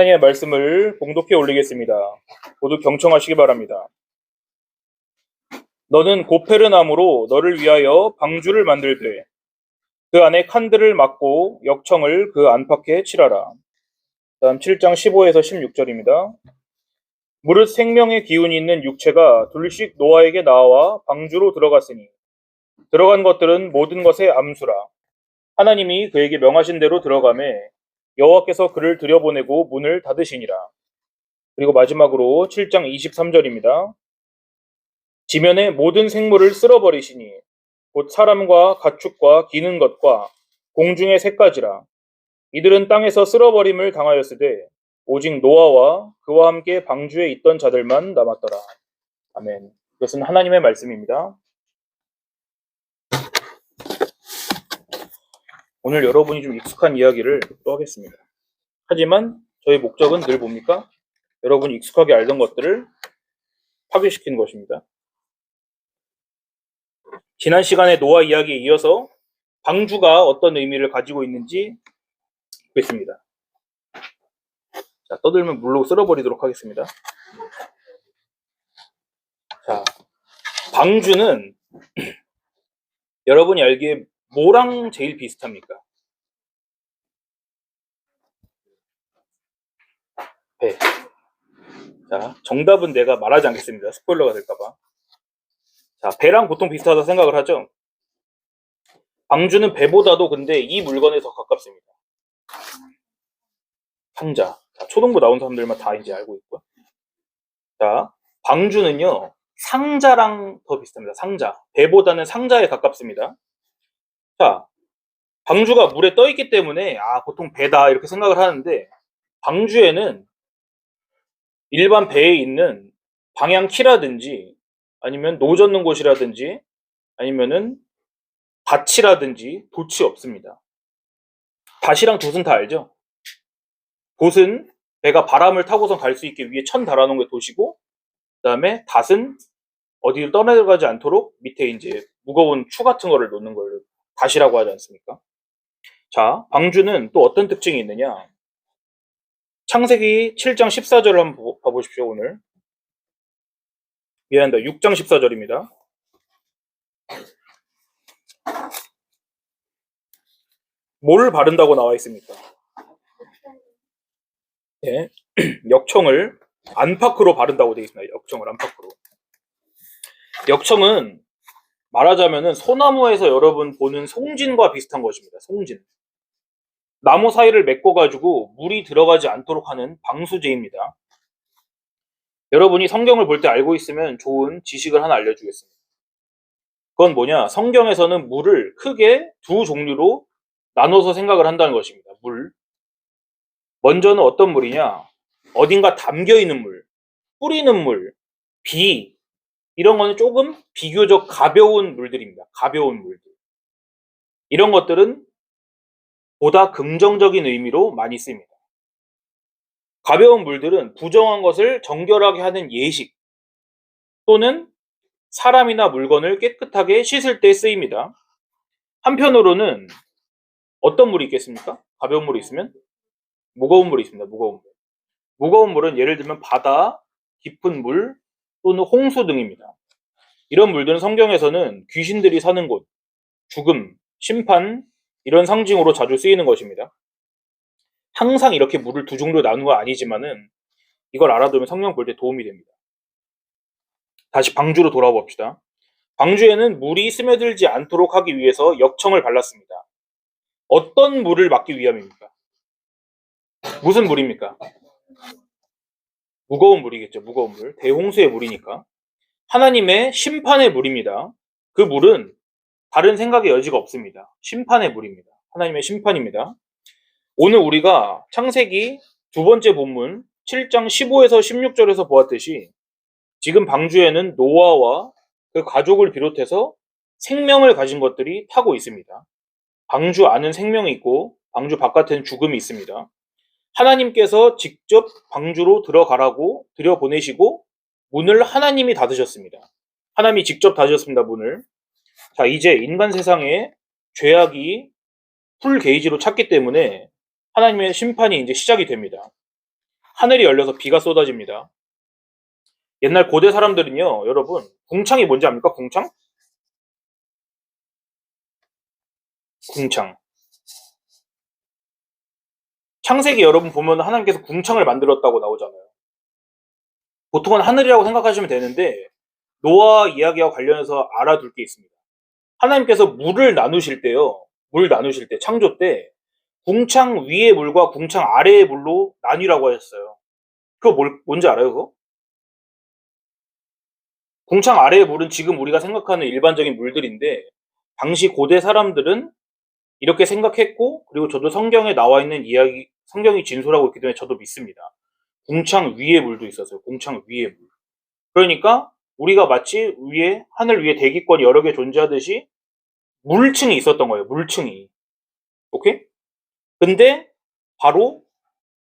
하나님의 말씀을 봉독해 올리겠습니다. 모두 경청하시기 바랍니다. 너는 고페르나무로 너를 위하여 방주를 만들되 그 안에 칸들을 막고 역청을 그 안팎에 칠하라. 다음 7장 15에서 16절입니다. 무릇 생명의 기운이 있는 육체가 둘씩 노아에게 나와 방주로 들어갔으니 들어간 것들은 모든 것의 암수라. 하나님이 그에게 명하신 대로 들어가매 여호와께서 그를 들여보내고 문을 닫으시니라. 그리고 마지막으로 7장 23절입니다. 지면의 모든 생물을 쓸어버리시니 곧 사람과 가축과 기는 것과 공중의 새까지라. 이들은 땅에서 쓸어버림을 당하였으되 오직 노아와 그와 함께 방주에 있던 자들만 남았더라. 아멘. 이것은 하나님의 말씀입니다. 오늘 여러분이 좀 익숙한 이야기를 또 하겠습니다. 하지만 저희 목적은 늘 뭡니까? 여러분이 익숙하게 알던 것들을 파괴시키는 것입니다. 지난 시간에 노아 이야기에 이어서 방주가 어떤 의미를 가지고 있는지 보겠습니다. 자, 떠들면 물로 쓸어버리도록 하겠습니다. 자, 방주는 여러분이 알기에 뭐랑 제일 비슷합니까? 배. 자, 정답은 내가 말하지 않겠습니다. 스포일러가 될까봐. 자, 배랑 보통 비슷하다 생각을 하죠? 방주는 배보다도 근데 이 물건에 더 가깝습니다. 상자. 자, 초등부 나온 사람들만 다 이제 알고 있고요. 자, 방주는요, 상자랑 더 비슷합니다. 상자. 배보다는 상자에 가깝습니다. 자, 방주가 물에 떠 있기 때문에, 보통 배다, 이렇게 생각을 하는데, 방주에는 일반 배에 있는 방향키라든지, 아니면 노 젓는 곳이라든지, 아니면은 밭이라든지 돛이 없습니다. 밭이랑 돛은 다 알죠? 돛은 배가 바람을 타고선 갈 수 있게 위에 천 달아놓은 게 돛이고, 그 다음에 닷은 어디를 떠내려가지 않도록 밑에 이제 무거운 추 같은 거를 놓는 걸 닷이라고 하지 않습니까? 자, 방주는 또 어떤 특징이 있느냐? 창세기 7장 14절을 한번 봐보십시오, 오늘. 미안합니다. 6장 14절입니다. 뭘 바른다고 나와 있습니까? 네. 역청을 안팎으로 바른다고 되어 있습니다. 역청을 안팎으로. 역청은 말하자면은 소나무에서 여러분 보는 송진과 비슷한 것입니다. 송진. 나무 사이를 메꿔가지고 물이 들어가지 않도록 하는 방수제입니다. 여러분이 성경을 볼 때 알고 있으면 좋은 지식을 하나 알려주겠습니다. 그건 뭐냐? 성경에서는 물을 크게 두 종류로 나눠서 생각을 한다는 것입니다. 물. 먼저는 어떤 물이냐? 어딘가 담겨있는 물, 뿌리는 물, 비, 이런 거는 조금 비교적 가벼운 물들입니다. 가벼운 물들. 이런 것들은 보다 긍정적인 의미로 많이 쓰입니다. 가벼운 물들은 부정한 것을 정결하게 하는 예식 또는 사람이나 물건을 깨끗하게 씻을 때 쓰입니다. 한편으로는 어떤 물이 있겠습니까? 가벼운 물이 있으면 무거운 물이 있습니다. 무거운 물. 무거운 물은 예를 들면 바다, 깊은 물 또는 홍수 등입니다. 이런 물들은 성경에서는 귀신들이 사는 곳, 죽음, 심판 이런 상징으로 자주 쓰이는 것입니다. 항상 이렇게 물을 두 종류로 나누는 건 아니지만은 이걸 알아두면 성경 볼 때 도움이 됩니다. 다시 방주로 돌아와 봅시다. 방주에는 물이 스며들지 않도록 하기 위해서 역청을 발랐습니다. 어떤 물을 막기 위함입니까? 무슨 물입니까? 무거운 물이겠죠. 무거운 물. 대홍수의 물이니까. 하나님의 심판의 물입니다. 그 물은 다른 생각의 여지가 없습니다. 심판의 물입니다. 하나님의 심판입니다. 오늘 우리가 창세기 두 번째 본문 7장 15에서 16절에서 보았듯이 지금 방주에는 노아와 그 가족을 비롯해서 생명을 가진 것들이 타고 있습니다. 방주 안은 생명이 있고 방주 바깥에는 죽음이 있습니다. 하나님께서 직접 방주로 들어가라고 들여보내시고 문을 하나님이 닫으셨습니다. 하나님이 직접 닫으셨습니다. 문을. 자, 이제 인간 세상에 죄악이 풀 게이지로 찼기 때문에 하나님의 심판이 이제 시작이 됩니다. 하늘이 열려서 비가 쏟아집니다. 옛날 고대 사람들은요, 여러분, 궁창이 뭔지 압니까? 궁창? 궁창. 창세기 여러분 보면 하나님께서 궁창을 만들었다고 나오잖아요. 보통은 하늘이라고 생각하시면 되는데 노아 이야기와 관련해서 알아둘 게 있습니다. 하나님께서 물을 나누실 때요. 물 나누실 때 창조 때 궁창 위의 물과 궁창 아래의 물로 나뉘라고 하셨어요. 그거 뭔지 알아요, 그거? 궁창 아래의 물은 지금 우리가 생각하는 일반적인 물들인데 당시 고대 사람들은 이렇게 생각했고, 그리고 저도 성경에 나와 있는 이야기, 성경이 진술하고 있기 때문에 저도 믿습니다. 궁창 위의 물도 있었어요. 궁창 위의 물. 그러니까 우리가 마치 위에 하늘 위에 대기권이 여러 개 존재하듯이 물층이 있었던 거예요. 물층이. 오케이? 근데 바로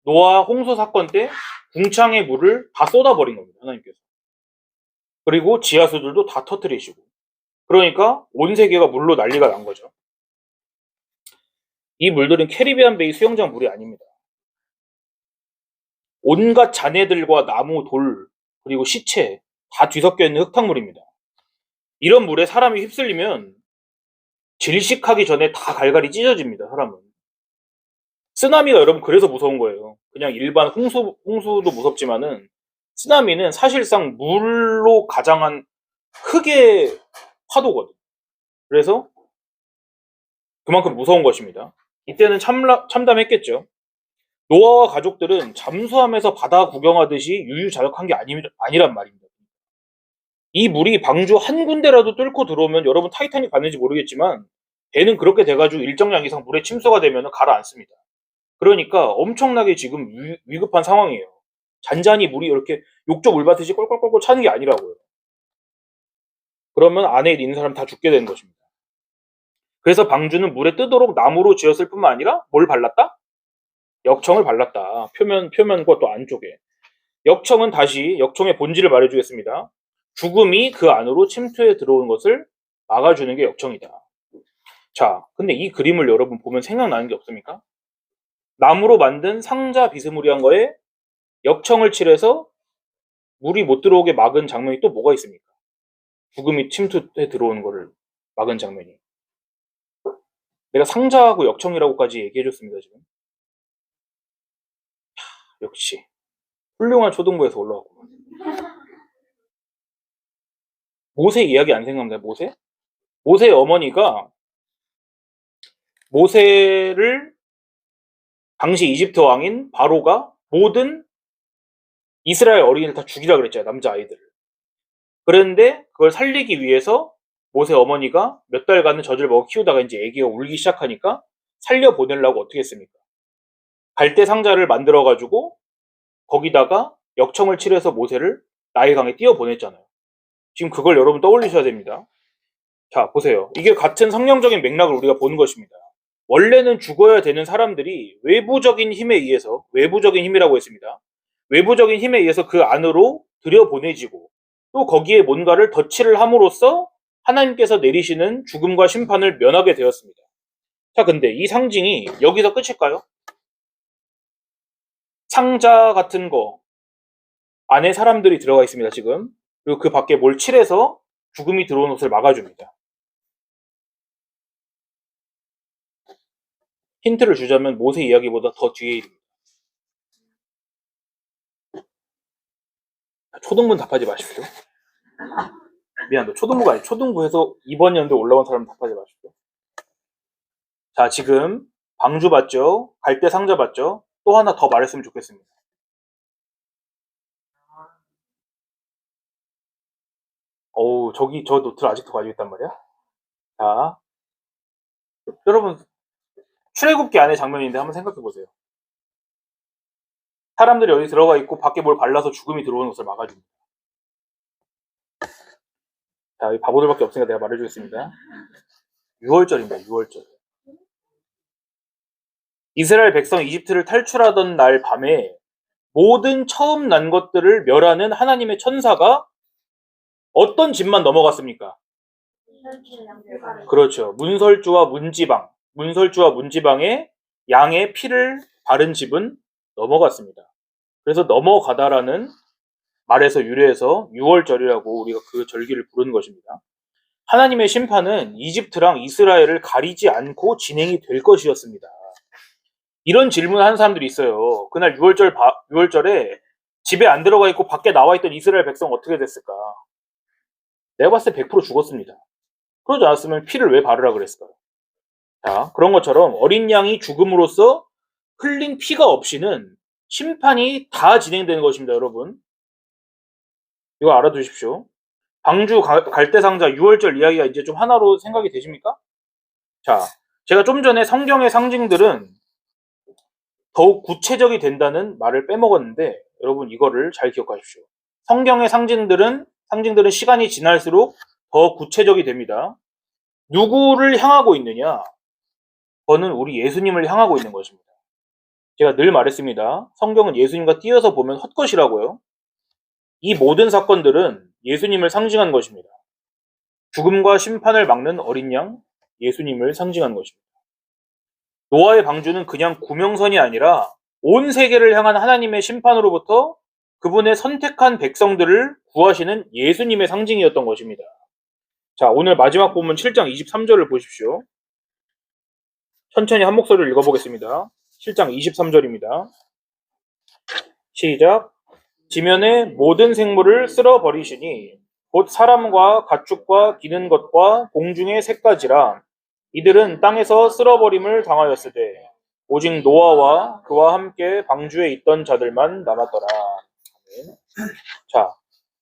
노아 홍수 사건 때 궁창의 물을 다 쏟아버린 겁니다. 하나님께서. 그리고 지하수들도 다 터뜨리시고. 그러니까 온 세계가 물로 난리가 난 거죠. 이 물들은 캐리비안 베이 수영장 물이 아닙니다. 온갖 잔해들과 나무, 돌, 그리고 시체 다 뒤섞여 있는 흙탕물입니다. 이런 물에 사람이 휩쓸리면 질식하기 전에 다 갈갈이 찢어집니다. 사람은. 쓰나미가 여러분 그래서 무서운 거예요. 그냥 일반 홍수도 무섭지만은 쓰나미는 사실상 물로 가장한 흙의 파도거든. 그래서 그만큼 무서운 것입니다. 이때는 참담했겠죠. 노아와 가족들은 잠수함에서 바다 구경하듯이 유유자적한 게 아니란 말입니다. 이 물이 방주 한 군데라도 뚫고 들어오면 여러분 타이타닉 봤는지 모르겠지만 배는 그렇게 돼가지고 일정량 이상 물에 침수가 되면 가라앉습니다. 그러니까 엄청나게 지금 위급한 상황이에요. 잔잔히 물이 이렇게 욕조 물받듯이 꼴꼴꼴꼴 차는 게 아니라고요. 그러면 안에 있는 사람 다 죽게 되는 것입니다. 그래서 방주는 물에 뜨도록 나무로 지었을 뿐만 아니라 뭘 발랐다? 역청을 발랐다. 표면과 또 안쪽에. 역청은 다시 역청의 본질을 말해주겠습니다. 죽음이 그 안으로 침투해 들어오는 것을 막아주는 게 역청이다. 자, 근데 이 그림을 여러분 보면 생각나는 게 없습니까? 나무로 만든 상자 비스무리한 거에 역청을 칠해서 물이 못 들어오게 막은 장면이 또 뭐가 있습니까? 죽음이 침투해 들어오는 거를 막은 장면이. 내가 상자하고 역청이라고까지 얘기해줬습니다, 지금. 역시 훌륭한 초등부에서 올라왔고. 모세 이야기 안 생각나요? 모세? 모세의 어머니가 모세를 당시 이집트 왕인 바로가 모든 이스라엘 어린이를 다 죽이라 그랬잖아요. 남자아이들을. 그런데 그걸 살리기 위해서 모세 어머니가 몇 달간은 젖을 먹어 키우다가 이제 아기가 울기 시작하니까 살려보내려고 어떻게 했습니까? 갈대 상자를 만들어가지고 거기다가 역청을 칠해서 모세를 나일강에 띄워보냈잖아요. 지금 그걸 여러분 떠올리셔야 됩니다. 자, 보세요. 이게 같은 성령적인 맥락을 우리가 보는 것입니다. 원래는 죽어야 되는 사람들이 외부적인 힘에 의해서, 외부적인 힘이라고 했습니다. 외부적인 힘에 의해서 그 안으로 들여보내지고 또 거기에 뭔가를 덧칠을 함으로써 하나님께서 내리시는 죽음과 심판을 면하게 되었습니다. 자, 근데 이 상징이 여기서 끝일까요? 상자 같은 거 안에 사람들이 들어가 있습니다, 지금. 그리고 그 밖에 뭘 칠해서 죽음이 들어오는 것을 막아줍니다. 힌트를 주자면 모세 이야기보다 더 뒤에 있습니다. 초등부는 답하지 마십시오. 미안합니다. 초등부가 아니에요. 초등부에서 이번 연도에 올라온 사람 답하지 마십시오. 자, 지금 방주 봤죠? 갈대 상자 봤죠? 또 하나 더 말했으면 좋겠습니다. 어우, 저기 저 노트를 아직도 가지고 있단 말이야? 자, 여러분 출애굽기 안에 장면인데 한번 생각해 보세요. 사람들이 여기 들어가 있고 밖에 뭘 발라서 죽음이 들어오는 것을 막아줍니다. 자, 이 바보들밖에 없으니까 내가 말해주겠습니다. 6월절입니다. 6월절. 이스라엘 백성 이집트를 탈출하던 날 밤에 모든 처음 난 것들을 멸하는 하나님의 천사가 어떤 집만 넘어갔습니까? 그렇죠. 문설주와 문지방에 양의 피를 바른 집은 넘어갔습니다. 그래서 넘어가다라는 말에서 유래해서 6월절이라고 우리가 그 절기를 부르는 것입니다. 하나님의 심판은 이집트랑 이스라엘을 가리지 않고 진행이 될 것이었습니다. 이런 질문을 하는 사람들이 있어요. 그날 6월절에 집에 안 들어가 있고 밖에 나와 있던 이스라엘 백성 어떻게 됐을까? 내가 봤을 때 100% 죽었습니다. 그러지 않았으면 피를 왜 바르라 그랬을까요? 자, 그런 것처럼 어린 양이 죽음으로써 흘린 피가 없이는 심판이 다 진행되는 것입니다, 여러분. 이거 알아두십시오. 방주 갈대상자 6월절 이야기가 이제 좀 하나로 생각이 되십니까? 자, 제가 좀 전에 성경의 상징들은 더욱 구체적이 된다는 말을 빼먹었는데 여러분 이거를 잘 기억하십시오. 성경의 상징들은 시간이 지날수록 더 구체적이 됩니다. 누구를 향하고 있느냐? 그거는 우리 예수님을 향하고 있는 것입니다. 제가 늘 말했습니다. 성경은 예수님과 띄어서 보면 헛것이라고요. 이 모든 사건들은 예수님을 상징한 것입니다. 죽음과 심판을 막는 어린 양, 예수님을 상징한 것입니다. 노아의 방주는 그냥 구명선이 아니라 온 세계를 향한 하나님의 심판으로부터 그분의 선택한 백성들을 구하시는 예수님의 상징이었던 것입니다. 자, 오늘 마지막 본문 7장 23절을 보십시오. 천천히 한 목소리를 읽어보겠습니다. 7장 23절입니다. 시작. 지면의 모든 생물을 쓸어버리시니 곧 사람과 가축과 기는 것과 공중의 새까지라. 이들은 땅에서 쓸어버림을 당하였으되 오직 노아와 그와 함께 방주에 있던 자들만 남았더라. 자,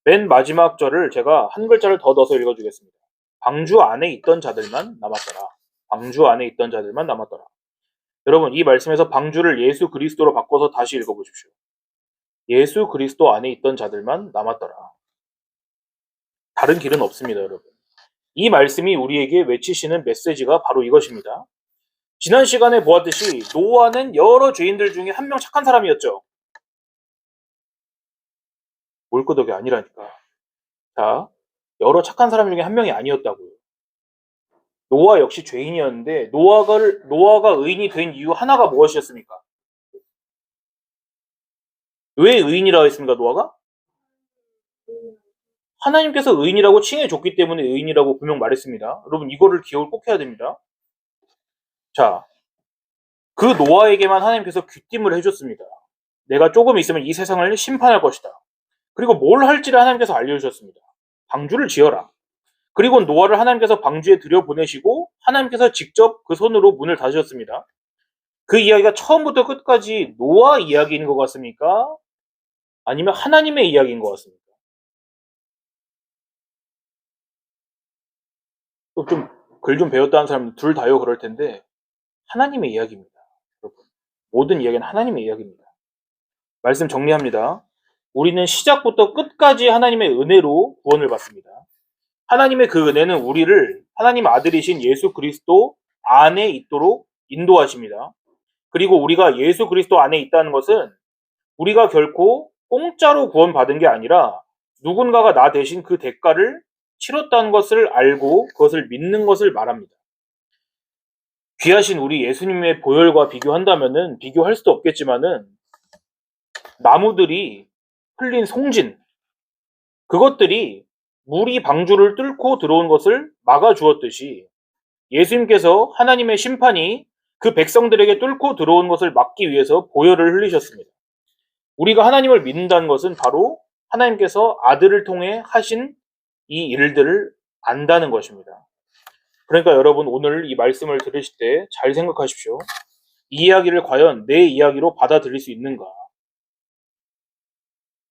맨 마지막 절을 제가 한 글자를 더 넣어서 읽어주겠습니다. 방주 안에 있던 자들만 남았더라. 방주 안에 있던 자들만 남았더라. 여러분, 이 말씀에서 방주를 예수 그리스도로 바꿔서 다시 읽어보십시오. 예수 그리스도 안에 있던 자들만 남았더라. 다른 길은 없습니다, 여러분. 이 말씀이 우리에게 외치시는 메시지가 바로 이것입니다. 지난 시간에 보았듯이 노아는 여러 죄인들 중에 한 명 착한 사람이었죠. 올거덕이 아니라니까. 자, 여러 착한 사람 중에 한 명이 아니었다고요. 노아 역시 죄인이었는데 노아가 의인이 된 이유 하나가 무엇이었습니까? 왜 의인이라고 했습니까, 노아가? 하나님께서 의인이라고 칭해줬기 때문에 의인이라고 분명 말했습니다. 여러분 이거를 기억을 꼭 해야 됩니다. 자, 그 노아에게만 하나님께서 귀띔을 해줬습니다. 내가 조금 있으면 이 세상을 심판할 것이다. 그리고 뭘 할지를 하나님께서 알려주셨습니다. 방주를 지어라. 그리고 노아를 하나님께서 방주에 들여보내시고 하나님께서 직접 그 손으로 문을 닫으셨습니다. 그 이야기가 처음부터 끝까지 노아 이야기인 것 같습니까? 아니면 하나님의 이야기인 것 같습니까? 또 좀 글 좀 배웠다는 사람은 둘 다요 그럴 텐데 하나님의 이야기입니다. 여러분. 모든 이야기는 하나님의 이야기입니다. 말씀 정리합니다. 우리는 시작부터 끝까지 하나님의 은혜로 구원을 받습니다. 하나님의 그 은혜는 우리를 하나님 아들이신 예수 그리스도 안에 있도록 인도하십니다. 그리고 우리가 예수 그리스도 안에 있다는 것은 우리가 결코 공짜로 구원받은 게 아니라 누군가가 나 대신 그 대가를 치렀다는 것을 알고 그것을 믿는 것을 말합니다. 귀하신 우리 예수님의 보혈과 비교한다면은 비교할 수도 없겠지만은 나무들이 흘린 송진 그것들이 물이 방주를 뚫고 들어온 것을 막아주었듯이 예수님께서 하나님의 심판이 그 백성들에게 뚫고 들어온 것을 막기 위해서 보혈을 흘리셨습니다. 우리가 하나님을 믿는다는 것은 바로 하나님께서 아들을 통해 하신 이 일들을 안다는 것입니다. 그러니까 여러분 오늘 이 말씀을 들으실 때 잘 생각하십시오. 이 이야기를 과연 내 이야기로 받아들일 수 있는가?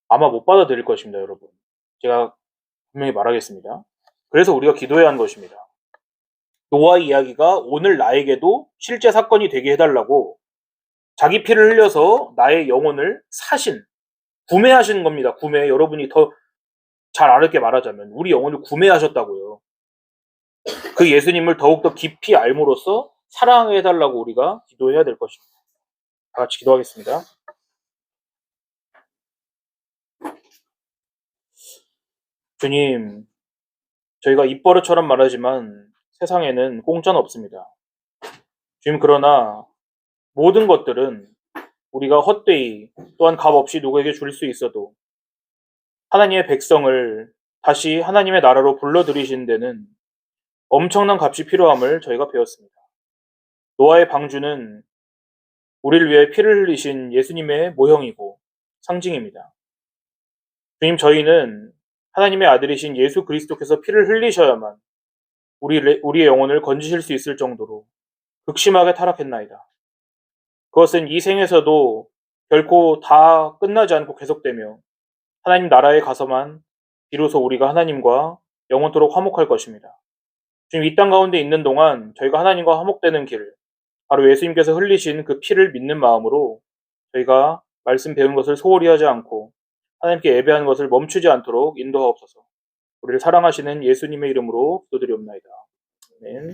아마 못 받아들일 것입니다, 여러분. 제가 분명히 말하겠습니다. 그래서 우리가 기도해야 하는 것입니다. 노아 이야기가 오늘 나에게도 실제 사건이 되게 해달라고 자기 피를 흘려서 나의 영혼을 구매하신 겁니다. 구매. 여러분이 더 잘 알게 말하자면 우리 영혼을 구매하셨다고요. 그 예수님을 더욱더 깊이 알므로써 사랑해달라고 우리가 기도해야 될 것입니다. 다 같이 기도하겠습니다. 주님, 저희가 입버릇처럼 말하지만 세상에는 공짜는 없습니다. 주님, 그러나 모든 것들은 우리가 헛되이 또한 값없이 누구에게 줄 수 있어도 하나님의 백성을 다시 하나님의 나라로 불러들이신 데는 엄청난 값이 필요함을 저희가 배웠습니다. 노아의 방주는 우리를 위해 피를 흘리신 예수님의 모형이고 상징입니다. 주님, 저희는 하나님의 아들이신 예수 그리스도께서 피를 흘리셔야만 우리의 영혼을 건지실 수 있을 정도로 극심하게 타락했나이다. 그것은 이 생에서도 결코 다 끝나지 않고 계속되며 하나님 나라에 가서만 비로소 우리가 하나님과 영원토록 화목할 것입니다. 지금 이 땅 가운데 있는 동안 저희가 하나님과 화목되는 길, 바로 예수님께서 흘리신 그 피를 믿는 마음으로 저희가 말씀 배운 것을 소홀히 하지 않고 하나님께 예배하는 것을 멈추지 않도록 인도하옵소서. 우리를 사랑하시는 예수님의 이름으로 기도드리옵나이다. 아멘.